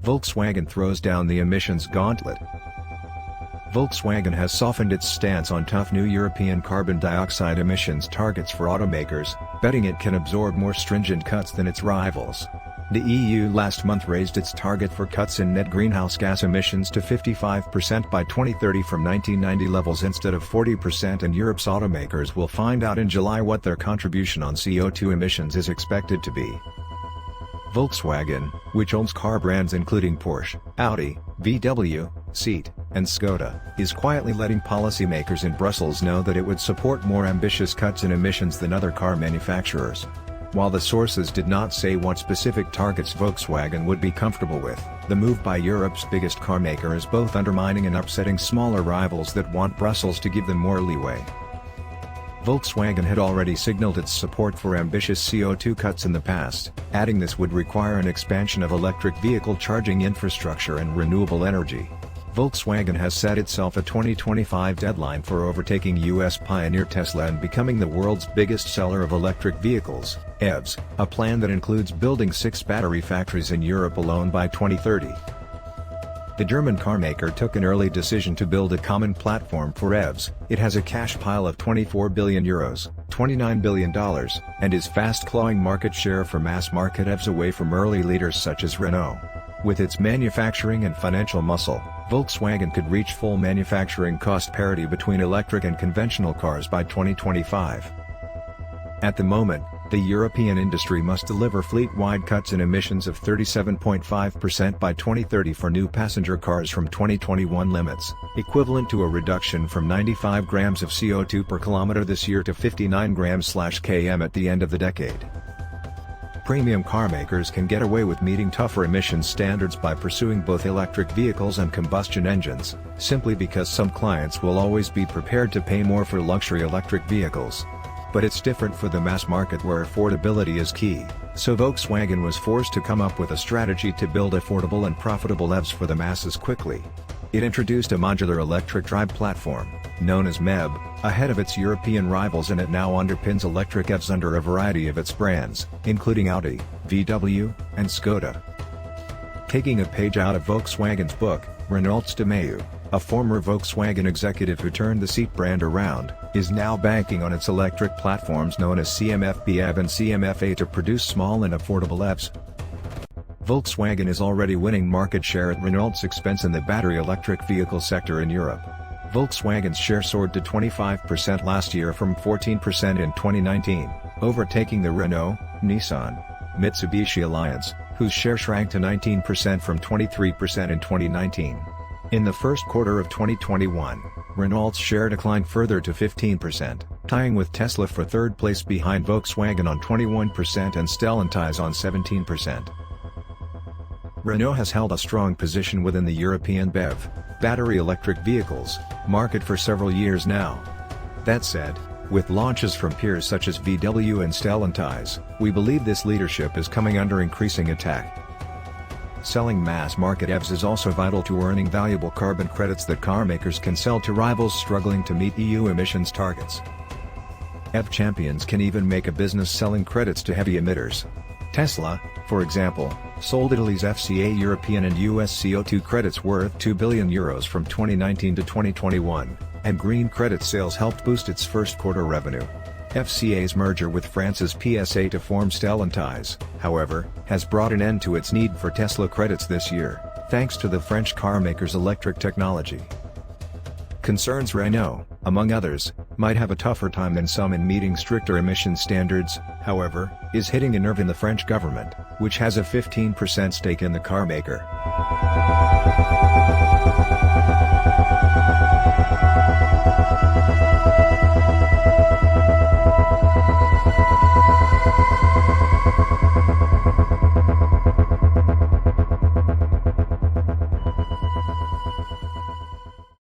Volkswagen throws down the emissions gauntlet. Volkswagen has softened its stance on tough new European carbon dioxide emissions targets for automakers, betting it can absorb more stringent cuts than its rivals. The EU last month raised its target for cuts in net greenhouse gas emissions to 55% by 2030 from 1990 levels instead of 40%, and Europe's automakers will find out in July what their contribution on CO2 emissions is expected to be. Volkswagen, which owns car brands including Porsche, Audi, VW, Seat, and Skoda, is quietly letting policymakers in Brussels know that it would support more ambitious cuts in emissions than other car manufacturers. While the sources did not say what specific targets Volkswagen would be comfortable with, the move by Europe's biggest car maker is both undermining and upsetting smaller rivals that want Brussels to give them more leeway. Volkswagen had already signaled its support for ambitious CO2 cuts in the past, adding this would require an expansion of electric vehicle charging infrastructure and renewable energy. Volkswagen has set itself a 2025 deadline for overtaking US pioneer Tesla and becoming the world's biggest seller of electric vehicles, EVs, a plan that includes building 6 battery factories in Europe alone by 2030. The German carmaker took an early decision to build a common platform for EVs. It has a cash pile of €24 billion, $29 billion, and is fast clawing market share for mass-market EVs away from early leaders such as Renault. With its manufacturing and financial muscle, Volkswagen could reach full manufacturing cost parity between electric and conventional cars by 2025. At the moment, the European industry must deliver fleet-wide cuts in emissions of 37.5% by 2030 for new passenger cars from 2021 limits, equivalent to a reduction from 95 grams of CO2 per kilometer this year to 59 grams/km at the end of the decade. Premium carmakers can get away with meeting tougher emissions standards by pursuing both electric vehicles and combustion engines, simply because some clients will always be prepared to pay more for luxury electric vehicles. But it's different for the mass market where affordability is key, so Volkswagen was forced to come up with a strategy to build affordable and profitable EVs for the masses quickly. It introduced a modular electric drive platform, known as MEB, ahead of its European rivals, and it now underpins electric EVs under a variety of its brands, including Audi, VW, and Skoda. Taking a page out of Volkswagen's book, Renault de Mayu, a former Volkswagen executive who turned the Seat brand around, is now banking on its electric platforms known as CMF-BEV and CMF-A to produce small and affordable EVs. Volkswagen is already winning market share at Renault's expense in the battery electric vehicle sector in Europe. Volkswagen's share soared to 25% last year from 14% in 2019, overtaking the Renault, Nissan, Mitsubishi alliance, whose share shrank to 19% from 23% in 2019. In the first quarter of 2021, Renault's share declined further to 15%, tying with Tesla for third place behind Volkswagen on 21% and Stellantis on 17%. Renault has held a strong position within the European BEV, battery electric vehicles, market for several years now. That said, with launches from peers such as VW and Stellantis, we believe this leadership is coming under increasing attack. Selling mass-market EVs is also vital to earning valuable carbon credits that carmakers can sell to rivals struggling to meet EU emissions targets. EV champions can even make a business selling credits to heavy emitters. Tesla, for example, sold Italy's FCA European and US CO2 credits worth €2 billion from 2019 to 2021, and green credit sales helped boost its first quarter revenue. FCA's merger with France's PSA to form Stellantis, however, has brought an end to its need for Tesla credits this year, thanks to the French carmaker's electric technology. Concerns Renault, among others, might have a tougher time than some in meeting stricter emission standards, however, is hitting a nerve in the French government, which has a 15% stake in the carmaker.